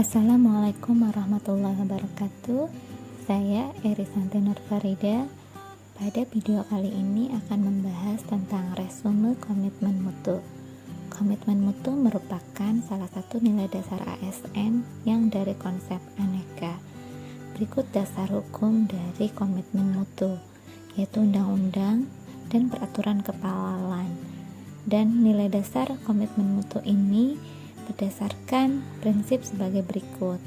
Assalamualaikum warahmatullahi wabarakatuh. Saya Erisanti Nur Farida. Pada video kali ini akan membahas tentang resume komitmen mutu. Komitmen mutu merupakan salah satu nilai dasar ASN yang dari konsep aneka. Berikut dasar hukum dari komitmen mutu, yaitu undang-undang dan peraturan kepala LAN. Dan nilai dasar komitmen mutu ini berdasarkan prinsip sebagai berikut,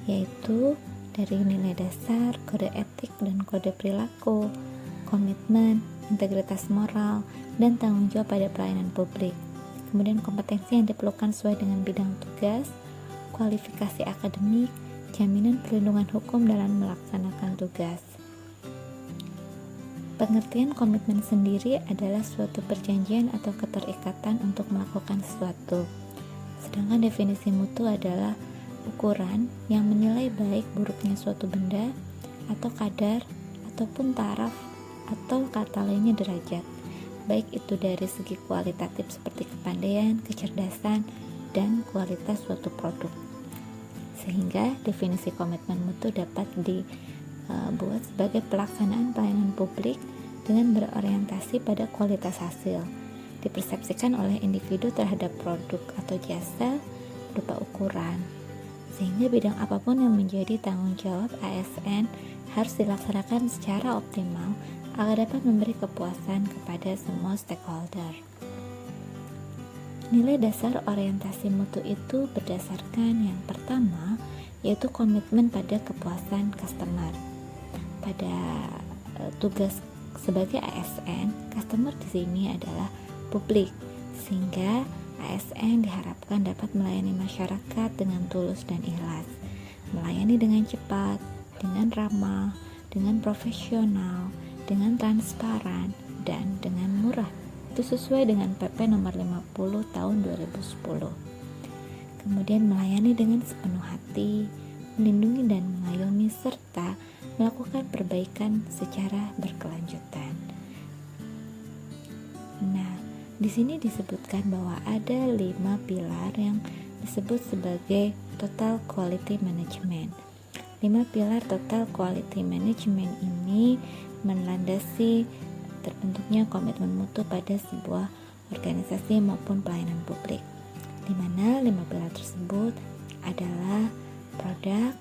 yaitu dari nilai dasar, kode etik dan kode perilaku, komitmen, integritas moral, dan tanggung jawab pada pelayanan publik. Kemudian kompetensi yang diperlukan sesuai dengan bidang tugas, kualifikasi akademik, jaminan perlindungan hukum dalam melaksanakan tugas. Pengertian komitmen sendiri adalah suatu perjanjian atau keterikatan untuk melakukan sesuatu. Sedangkan definisi mutu adalah ukuran yang menilai baik buruknya suatu benda atau kadar ataupun taraf atau kata lainnya derajat, baik itu dari segi kualitatif seperti kepandaian, kecerdasan, dan kualitas suatu produk. Sehingga definisi komitmen mutu dapat dibuat sebagai pelaksanaan pelayanan publik dengan berorientasi pada kualitas hasil dipersepsikan oleh individu terhadap produk atau jasa berupa ukuran, sehingga bidang apapun yang menjadi tanggung jawab ASN harus dilaksanakan secara optimal agar dapat memberi kepuasan kepada semua stakeholder. Nilai dasar orientasi mutu itu berdasarkan yang pertama, yaitu komitmen pada kepuasan customer. Pada tugas sebagai ASN, customer di sini adalah publik, sehingga ASN diharapkan dapat melayani masyarakat dengan tulus dan ikhlas, melayani dengan cepat, dengan ramah, dengan profesional, dengan transparan, dan dengan murah. Itu sesuai dengan PP nomor 50 tahun 2010. Kemudian melayani dengan sepenuh hati, melindungi dan mengayomi serta melakukan perbaikan secara berkelanjutan. Nah, di sini disebutkan bahwa ada 5 pilar yang disebut sebagai Total Quality Management. 5 pilar Total Quality Management ini melandasi terbentuknya komitmen mutu pada sebuah organisasi maupun pelayanan publik, di mana 5 pilar tersebut adalah produk,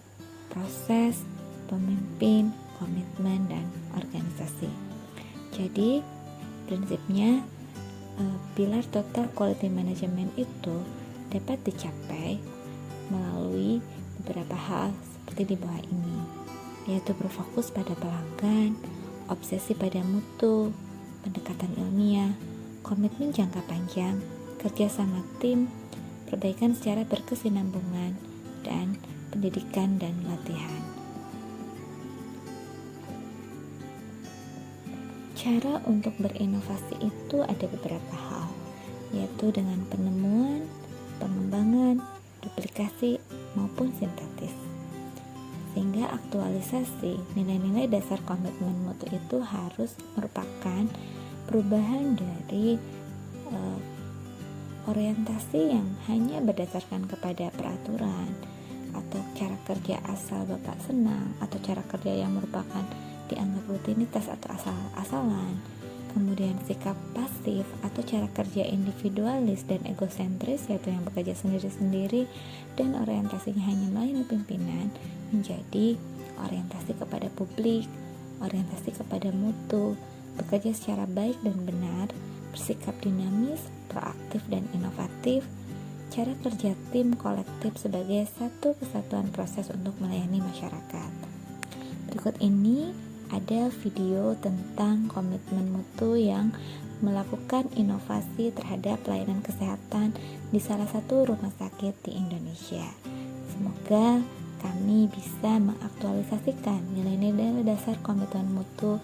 proses, pemimpin, komitmen, dan organisasi. Jadi prinsipnya pilar Total Quality Management itu dapat dicapai melalui beberapa hal seperti di bawah ini, yaitu berfokus pada pelanggan, obsesi pada mutu, pendekatan ilmiah, komitmen jangka panjang, kerja sama tim, perbaikan secara berkesinambungan, dan pendidikan dan latihan. Cara untuk berinovasi itu ada beberapa hal, yaitu dengan penemuan, pengembangan, duplikasi, maupun sintetis. Sehingga aktualisasi nilai-nilai dasar komitmen mutu itu harus merupakan perubahan dari orientasi yang hanya berdasarkan kepada peraturan atau cara kerja asal bapak senang, atau cara kerja yang merupakan dianggap rutinitas atau asal-asalan, kemudian sikap pasif atau cara kerja individualis dan egosentris, yaitu yang bekerja sendiri-sendiri dan orientasinya hanya melayani pimpinan, menjadi orientasi kepada publik, orientasi kepada mutu, bekerja secara baik dan benar, bersikap dinamis, proaktif dan inovatif, cara kerja tim kolektif sebagai satu kesatuan proses untuk melayani masyarakat. Berikut ini ada video tentang komitmen mutu yang melakukan inovasi terhadap pelayanan kesehatan di salah satu rumah sakit di Indonesia. Semoga kami bisa mengaktualisasikan nilai-nilai dasar komitmen mutu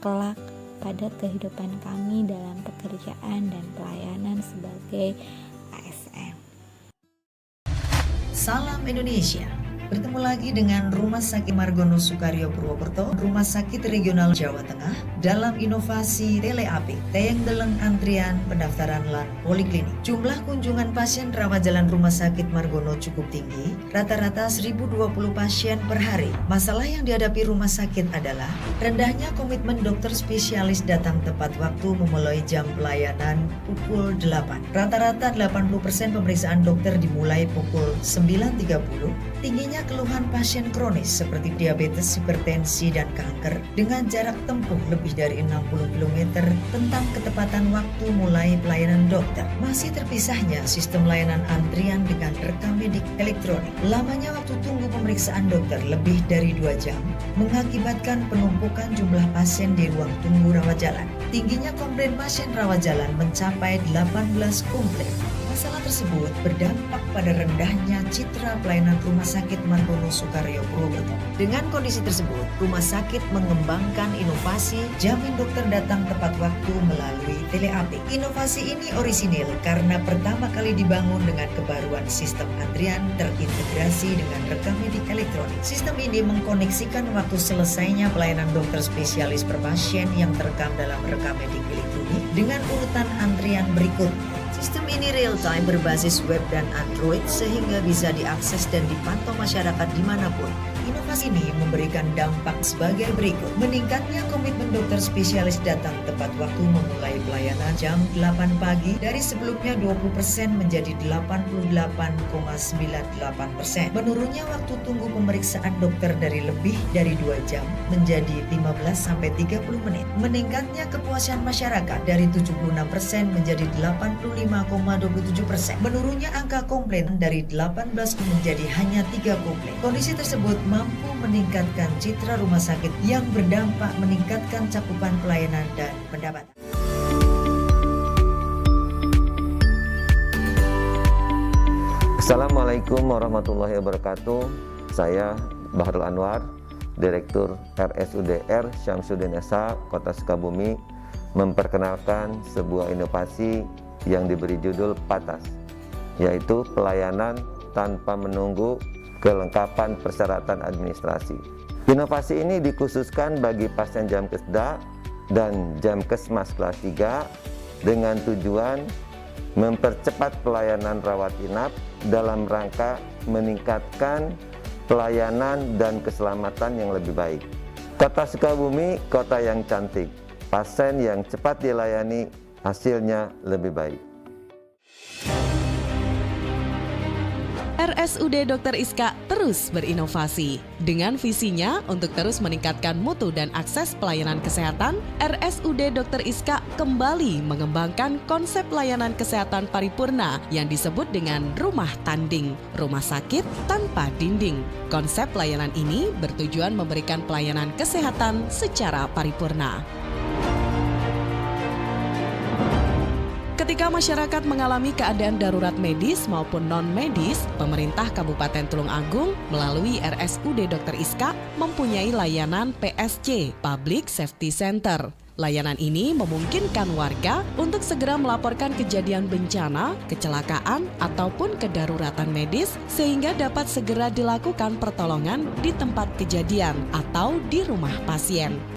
kelak pada kehidupan kami dalam pekerjaan dan pelayanan sebagai ASN. Salam Indonesia. Bertemu lagi dengan Rumah Sakit Margono Soekario Purwokerto, Rumah Sakit Regional Jawa Tengah, dalam inovasi tele-AP, tayang deleng antrian pendaftaran lan poliklinik. Jumlah kunjungan pasien rawat jalan Rumah Sakit Margono cukup tinggi, rata-rata 1020 pasien per hari. Masalah yang dihadapi rumah sakit adalah rendahnya komitmen dokter spesialis datang tepat waktu memulai jam pelayanan pukul 8. Rata-rata 80% pemeriksaan dokter dimulai pukul 9.30. Tingginya keluhan pasien kronis seperti diabetes, hipertensi, dan kanker dengan jarak tempuh lebih dari 60 km tentang ketepatan waktu mulai pelayanan dokter. Masih terpisahnya sistem layanan antrian dengan rekam medik elektronik. Lamanya waktu tunggu pemeriksaan dokter lebih dari 2 jam mengakibatkan penumpukan jumlah pasien di ruang tunggu rawat jalan. Tingginya komplain pasien rawat jalan mencapai 18 komplain. Masalah tersebut berdampak pada rendahnya citra pelayanan Rumah Sakit Margono Soekario Purwokerto. Dengan kondisi tersebut, rumah sakit mengembangkan inovasi jamin dokter datang tepat waktu melalui tele-AP. Inovasi ini orisinil karena pertama kali dibangun dengan kebaruan sistem antrian terintegrasi dengan rekam medik elektronik. Sistem ini mengkoneksikan waktu selesainya pelayanan dokter spesialis per pasien yang terekam dalam rekam medik elektronik dengan urutan antrian berikutnya. Sistem ini real-time berbasis web dan Android sehingga bisa diakses dan dipantau masyarakat dimanapun. Inovasi ini memberikan dampak sebagai berikut. Meningkatnya komitmen dokter spesialis datang tepat waktu memulai pelayanan jam 8 pagi dari sebelumnya 20% menjadi 88,98%. Menurunnya waktu tunggu pemeriksaan dokter dari lebih dari 2 jam menjadi 15-30 menit. Meningkatnya kepuasan masyarakat dari 76% menjadi 85,27%. Menurunnya angka komplain dari 18 menjadi hanya 3 komplain. Kondisi tersebut mampu meningkatkan citra rumah sakit yang berdampak meningkatkan cakupan pelayanan dan pendapatan. Assalamualaikum warahmatullahi wabarakatuh. Saya Bahrul Anwar, Direktur RSUDR Syamsuddin Esa, Kota Sukabumi, memperkenalkan sebuah inovasi yang diberi judul PATAS, yaitu pelayanan tanpa menunggu kelengkapan persyaratan administrasi. Inovasi ini dikhususkan bagi pasien Jamkesda dan Jamkesmas kelas 3 dengan tujuan mempercepat pelayanan rawat inap dalam rangka meningkatkan pelayanan dan keselamatan yang lebih baik. Kota Sukabumi, kota yang cantik, pasien yang cepat dilayani, hasilnya lebih baik. RSUD Dr. Iska terus berinovasi. Dengan visinya untuk terus meningkatkan mutu dan akses pelayanan kesehatan, RSUD Dr. Iska kembali mengembangkan konsep layanan kesehatan paripurna yang disebut dengan rumah tanding, rumah sakit tanpa dinding. Konsep layanan ini bertujuan memberikan pelayanan kesehatan secara paripurna. Ketika masyarakat mengalami keadaan darurat medis maupun non-medis, pemerintah Kabupaten Tulung Agung melalui RSUD Dr. Iska mempunyai layanan PSC, Public Safety Center. Layanan ini memungkinkan warga untuk segera melaporkan kejadian bencana, kecelakaan, ataupun kedaruratan medis sehingga dapat segera dilakukan pertolongan di tempat kejadian atau di rumah pasien.